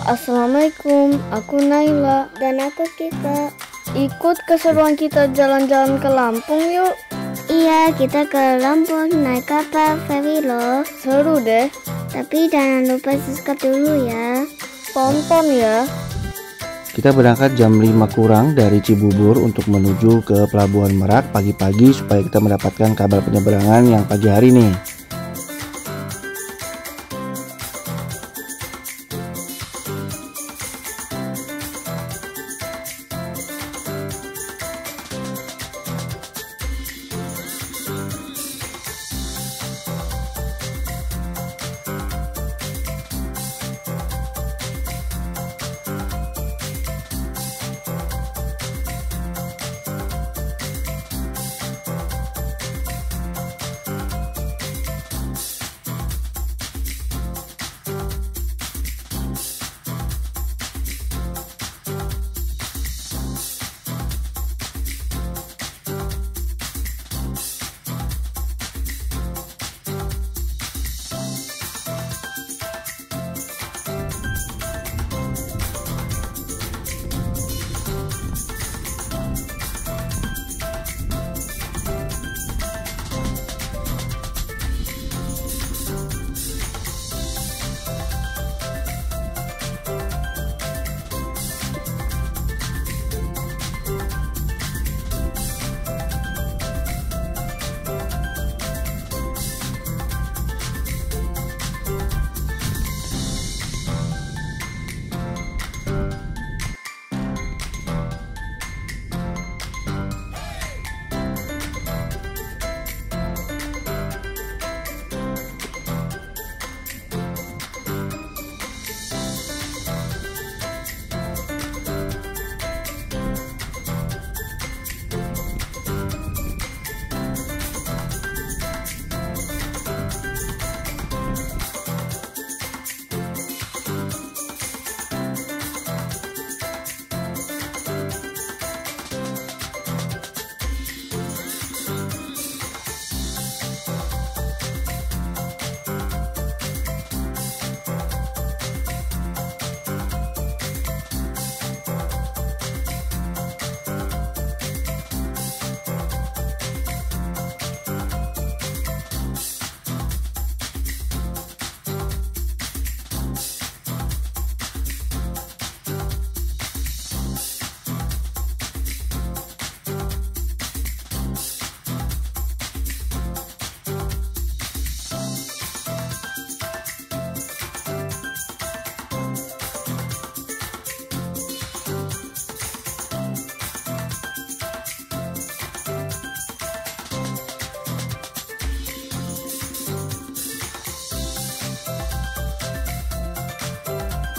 Assalamualaikum, aku Naila. Dan aku Kika. Ikut keseruan kita jalan-jalan ke Lampung yuk. Iya, kita ke Lampung naik kapal feri loh. Seru deh. Tapi jangan lupa subscribe dulu ya. Tonton ya. Kita berangkat jam 5 kurang dari Cibubur untuk menuju ke Pelabuhan Merak pagi-pagi supaya kita mendapatkan kabar penyeberangan yang pagi hari nih.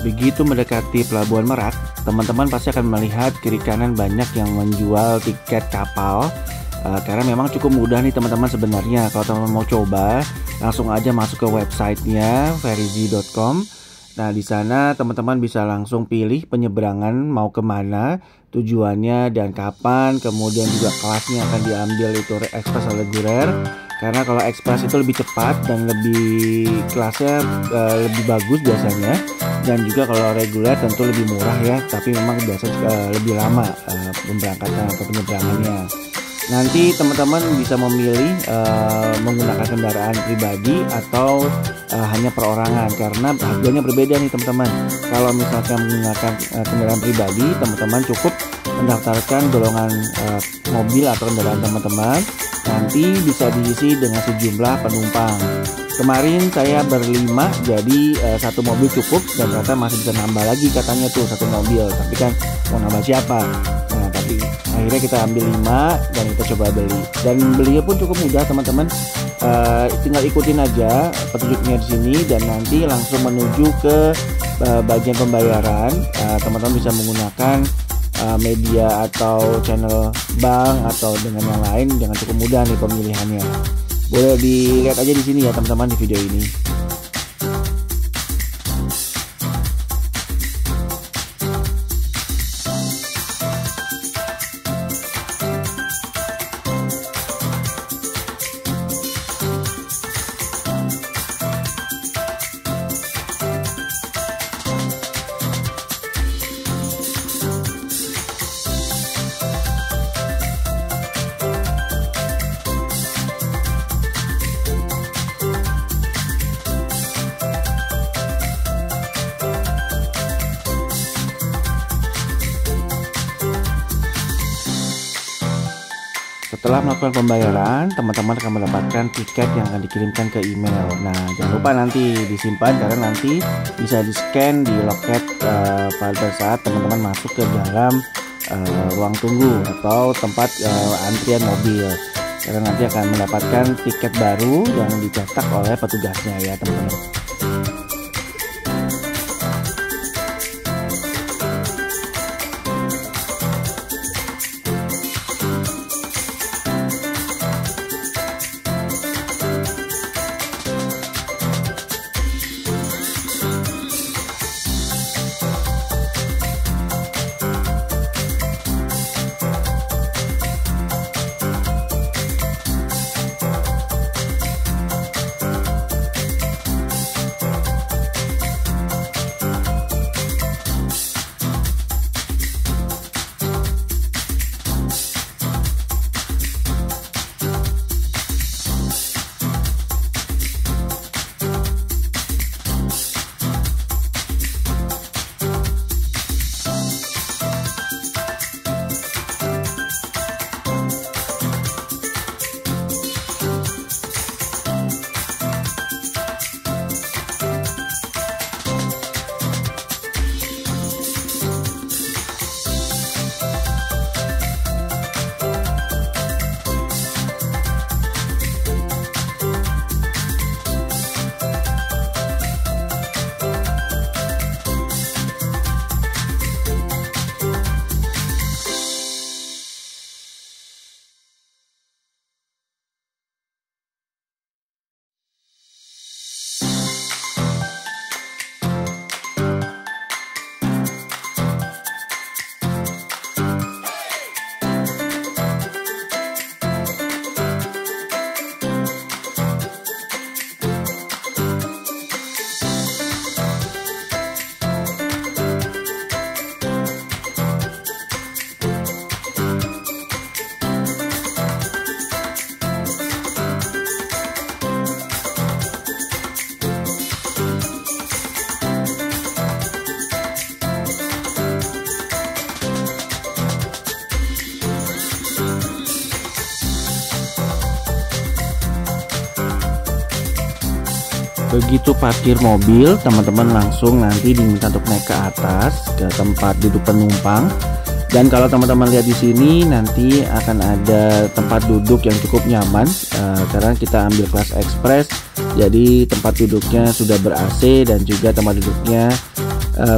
Begitu mendekati Pelabuhan Merak, teman-teman pasti akan melihat kiri kanan banyak yang menjual tiket kapal. Karena memang cukup mudah nih teman-teman sebenarnya. Kalau teman-teman mau coba, langsung aja masuk ke websitenya ferigi.com. Nah, di sana teman-teman bisa langsung pilih penyeberangan mau kemana, tujuannya dan kapan. Kemudian juga kelasnya akan diambil itu ekspres atau reguler. Karena kalau ekspres itu lebih cepat dan lebih kelasnya lebih bagus biasanya. Dan juga kalau reguler tentu lebih murah ya, tapi memang biasanya lebih lama pemberangkatan atau penyeberangannya. Nanti teman-teman bisa memilih menggunakan kendaraan pribadi atau hanya perorangan, karena harganya berbeda nih teman-teman. Kalau misalkan menggunakan kendaraan pribadi, teman-teman cukup mendaftarkan golongan mobil atau kendaraan teman-teman. Nanti bisa diisi dengan sejumlah penumpang. Kemarin saya berlima, jadi satu mobil cukup dan ternyata masih bisa nambah lagi katanya tuh satu mobil. Tapi kan mau nambah siapa? Nah, tapi akhirnya kita ambil 5 dan kita coba beli. Dan belinya pun cukup mudah teman-teman. Tinggal ikutin aja petunjuknya di sini dan nanti langsung menuju ke bagian pembayaran. Teman-teman bisa menggunakan media atau channel bank atau dengan yang lain, dengan cukup mudah nih pemilihannya. Boleh dilihat aja di sini ya teman-teman di video ini. Setelah melakukan pembayaran, teman-teman akan mendapatkan tiket yang akan dikirimkan ke email. Nah, jangan lupa nanti disimpan karena nanti bisa di-scan di loket pada saat teman-teman masuk ke dalam ruang tunggu atau tempat antrian mobil. Karena nanti akan mendapatkan tiket baru yang dicetak oleh petugasnya ya teman-teman. Begitu parkir mobil, teman-teman langsung nanti diminta untuk naik ke atas ke tempat duduk penumpang. Dan kalau teman-teman lihat di sini nanti akan ada tempat duduk yang cukup nyaman karena kita ambil kelas ekspres. Jadi tempat duduknya sudah ber-AC dan juga tempat duduknya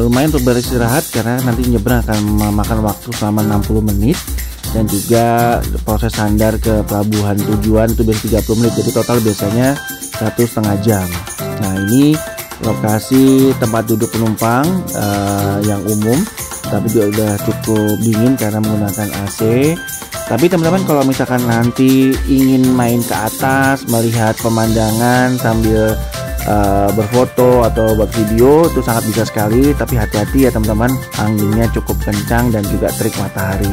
lumayan untuk beristirahat karena nanti nyebrang akan memakan waktu selama 60 menit. Dan juga proses sandar ke pelabuhan tujuan itu biasanya 30 menit, jadi total biasanya 1,5 jam. Nah, ini lokasi tempat duduk penumpang yang umum, tapi juga udah cukup dingin karena menggunakan AC. Tapi teman-teman kalau misalkan nanti ingin main ke atas, melihat pemandangan sambil berfoto atau buat video itu sangat bisa sekali. Tapi hati-hati ya teman-teman, anginnya cukup kencang dan juga terik matahari.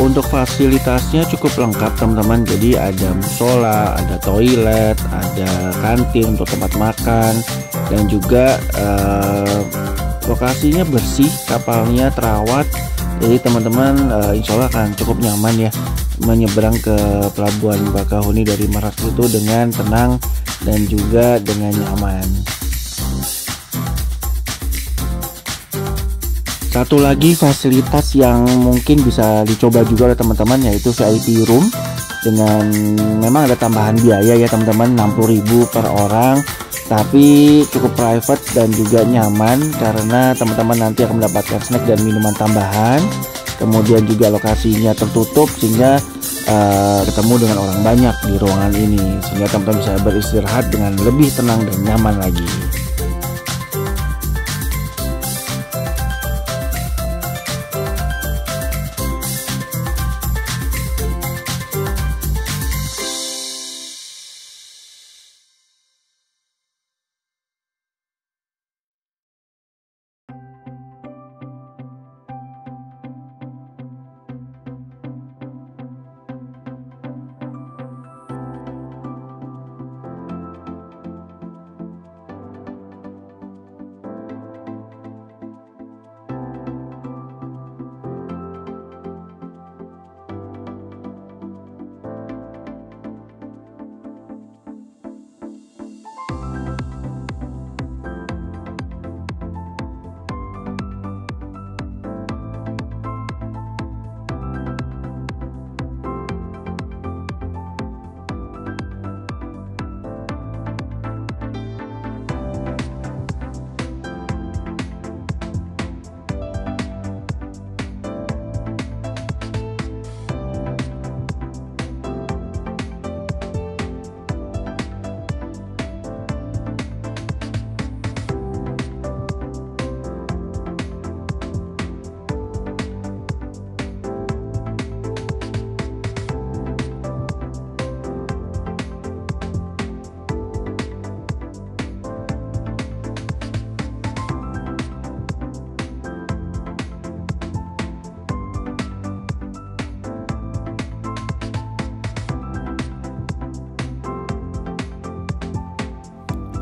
Untuk fasilitasnya cukup lengkap teman-teman, jadi ada musola, ada toilet, ada kantin untuk tempat makan, dan juga lokasinya bersih, kapalnya terawat, jadi teman-teman insya Allah akan cukup nyaman ya menyeberang ke Pelabuhan Bakahuni dari Merak itu dengan tenang dan juga dengan nyaman. Satu lagi fasilitas yang mungkin bisa dicoba juga oleh teman-teman yaitu VIP room, dengan memang ada tambahan biaya ya teman-teman, 60.000 per orang, tapi cukup private dan juga nyaman karena teman-teman nanti akan mendapatkan snack dan minuman tambahan. kemudian juga lokasinya tertutup sehingga ketemu dengan orang banyak di ruangan ini, sehingga teman-teman bisa beristirahat dengan lebih tenang dan nyaman lagi.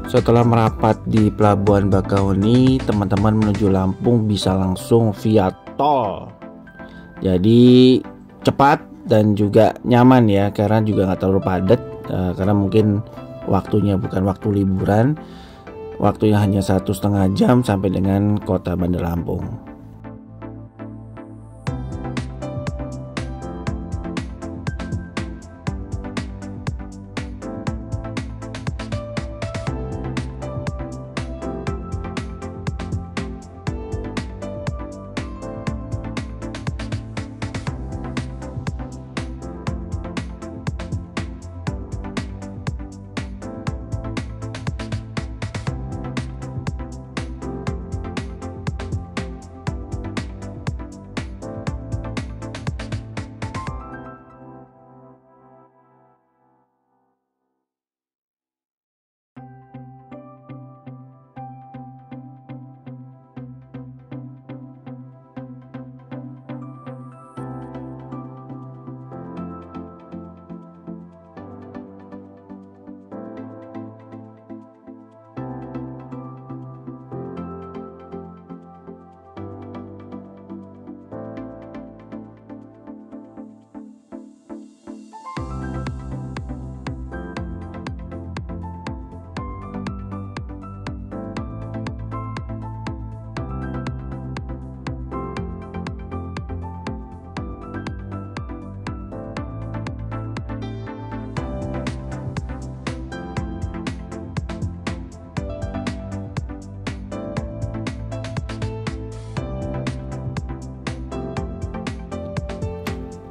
Setelah merapat di Pelabuhan Bakahuni, teman-teman menuju Lampung bisa langsung via tol. Jadi cepat dan juga nyaman ya, karena juga nggak terlalu padat. Karena mungkin waktunya bukan waktu liburan, waktunya hanya 1,5 jam sampai dengan kota Bandar Lampung.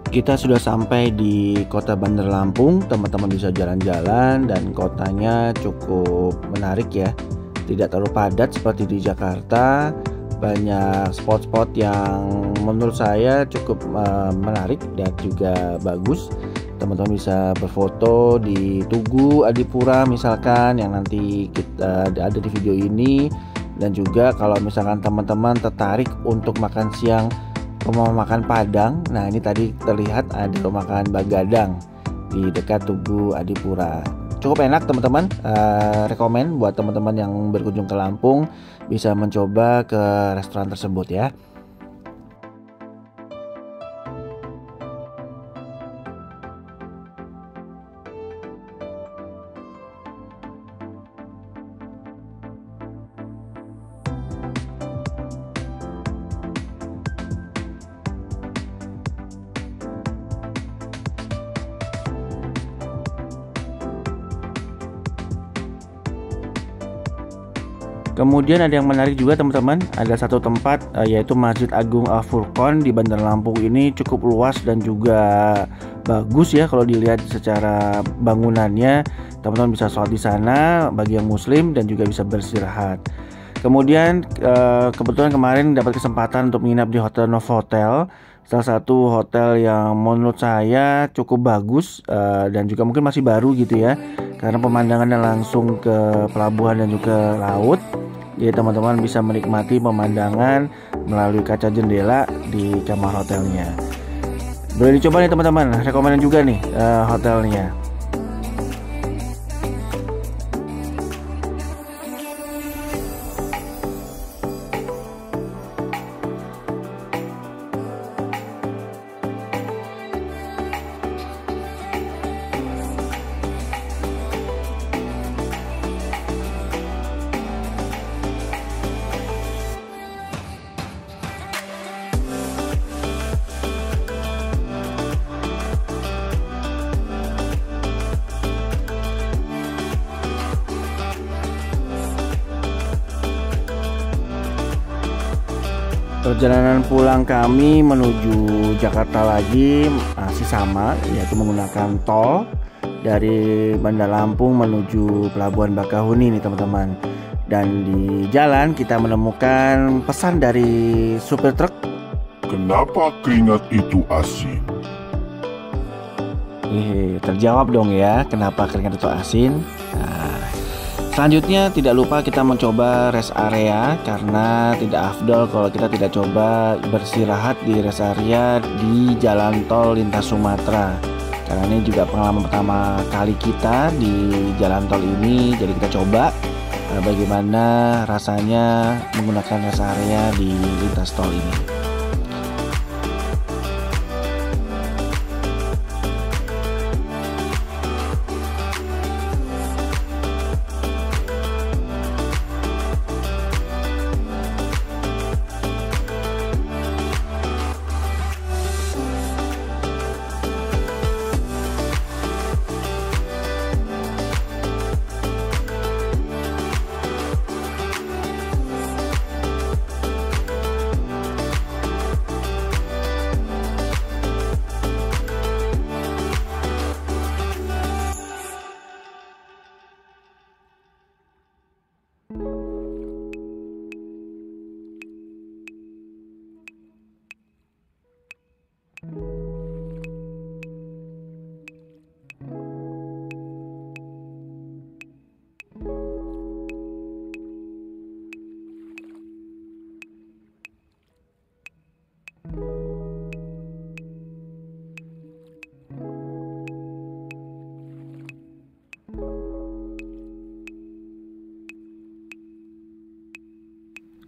Kita sudah sampai di kota Bandar Lampung, teman-teman bisa jalan-jalan dan kotanya cukup menarik ya. Tidak terlalu padat seperti di Jakarta, banyak spot-spot yang menurut saya cukup menarik dan juga bagus. Teman-teman bisa berfoto di Tugu Adipura misalkan yang nanti kita ada di video ini, dan juga kalau misalkan teman-teman tertarik untuk makan siang rumah makan Padang, nah ini tadi terlihat ada rumah makan Bagadang di dekat Tugu Adipura. Cukup enak teman-teman, rekomen buat teman-teman yang berkunjung ke Lampung bisa mencoba ke restoran tersebut ya. Kemudian ada yang menarik juga teman-teman, ada satu tempat yaitu Masjid Agung Al Furqon di Bandar Lampung. Ini cukup luas dan juga bagus ya kalau dilihat secara bangunannya. Teman-teman bisa sholat di sana bagi yang muslim dan juga bisa beristirahat. Kemudian kebetulan kemarin dapat kesempatan untuk menginap di Hotel Novotel, salah satu hotel yang menurut saya cukup bagus dan juga mungkin masih baru gitu ya, karena pemandangannya langsung ke pelabuhan dan juga laut. Jadi teman-teman bisa menikmati pemandangan melalui kaca jendela di kamar hotelnya. Boleh dicoba nih teman-teman, rekomendan juga nih hotelnya. Perjalanan pulang kami menuju Jakarta lagi masih sama, yaitu menggunakan tol dari Bandar Lampung menuju Pelabuhan Bakahuni nih teman-teman. Dan di jalan kita menemukan pesan dari supir truk. Kenapa keringat itu asin? Terjawab dong ya, kenapa keringat itu asin. Nah, selanjutnya tidak lupa kita mencoba rest area, karena tidak afdol kalau kita tidak coba beristirahat di rest area di jalan tol lintas Sumatera. Karena ini juga pengalaman pertama kali kita di jalan tol ini, jadi kita coba bagaimana rasanya menggunakan rest area di lintas tol ini.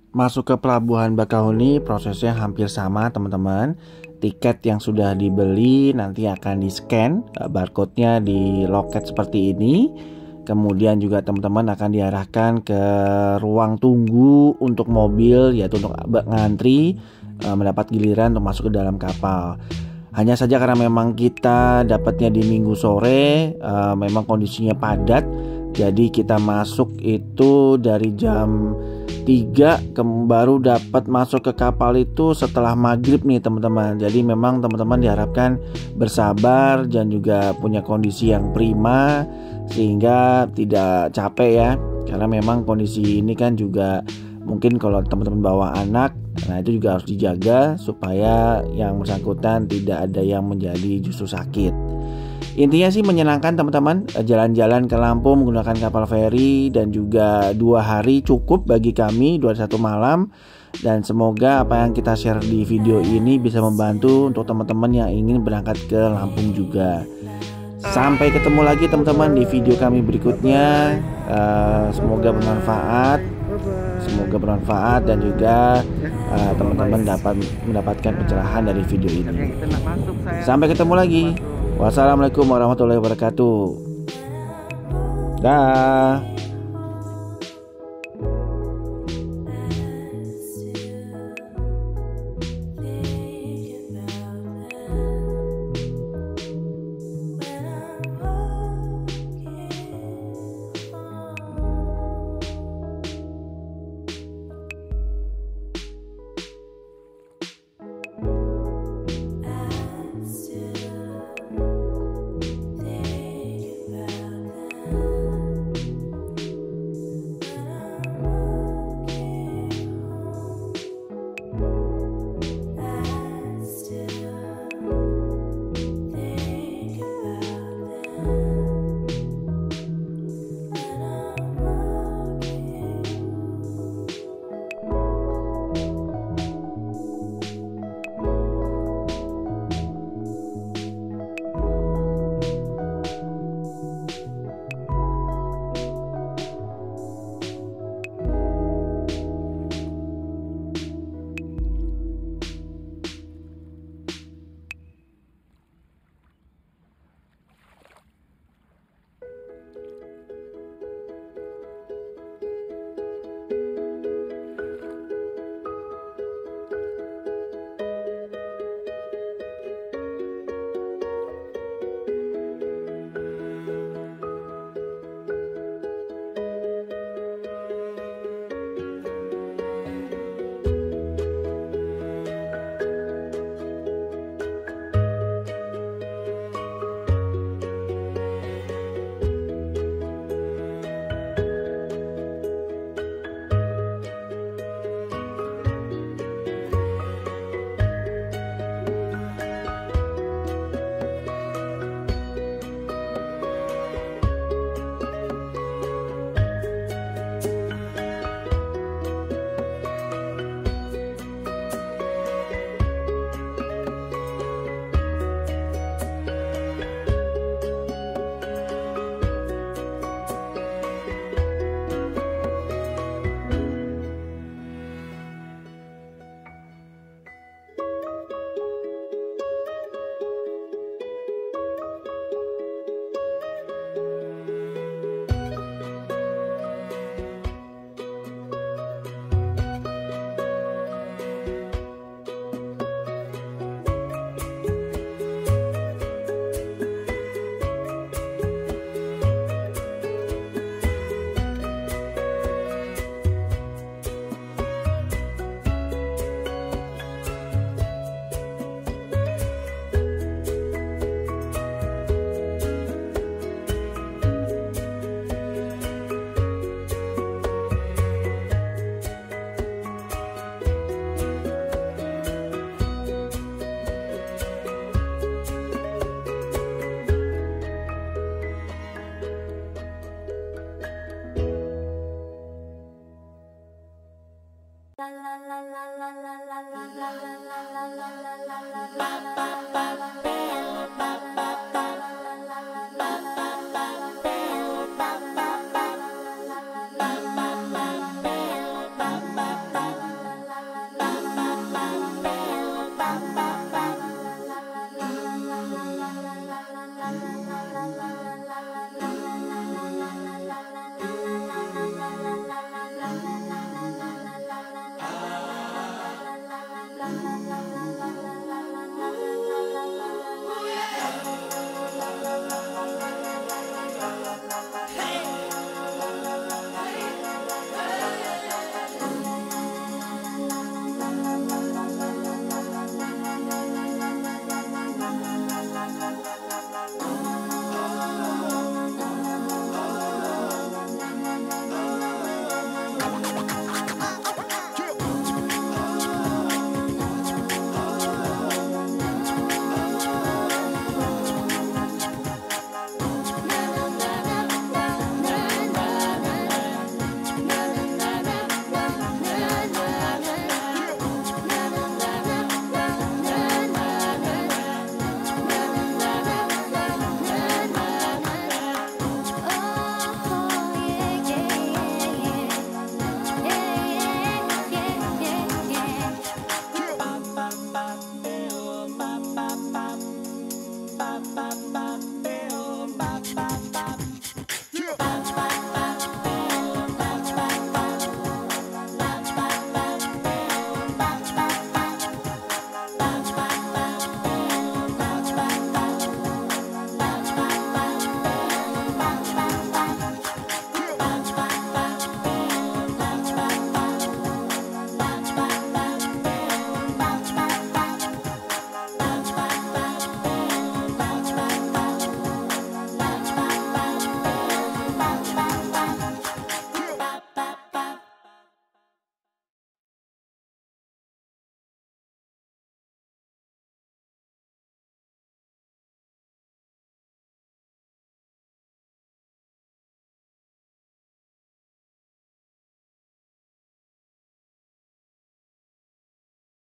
Masuk ke Pelabuhan Bakahuni prosesnya hampir sama teman-teman. Tiket yang sudah dibeli nanti akan di-scan barcode-nya di loket seperti ini. Kemudian juga teman-teman akan diarahkan ke ruang tunggu untuk mobil, yaitu untuk ngantri mendapat giliran untuk masuk ke dalam kapal. Hanya saja karena memang kita dapatnya di Minggu sore, memang kondisinya padat. Jadi kita masuk itu dari jam 3 baru dapat masuk ke kapal itu setelah maghrib nih teman-teman. Jadi memang teman-teman diharapkan bersabar dan juga punya kondisi yang prima sehingga tidak capek ya. Karena memang kondisi ini kan juga mungkin kalau teman-teman bawa anak, nah itu juga harus dijaga supaya yang bersangkutan tidak ada yang menjadi justru sakit. Intinya sih menyenangkan teman-teman, jalan-jalan ke Lampung menggunakan kapal feri, dan juga 2 hari cukup bagi kami, 2 hari 1 malam. Dan semoga apa yang kita share di video ini bisa membantu untuk teman-teman yang ingin berangkat ke Lampung juga. Sampai ketemu lagi teman-teman di video kami berikutnya. Semoga bermanfaat dan juga teman-teman dapat mendapatkan pencerahan dari video ini. Sampai ketemu lagi. Wassalamualaikum warahmatullahi wabarakatuh. Dah.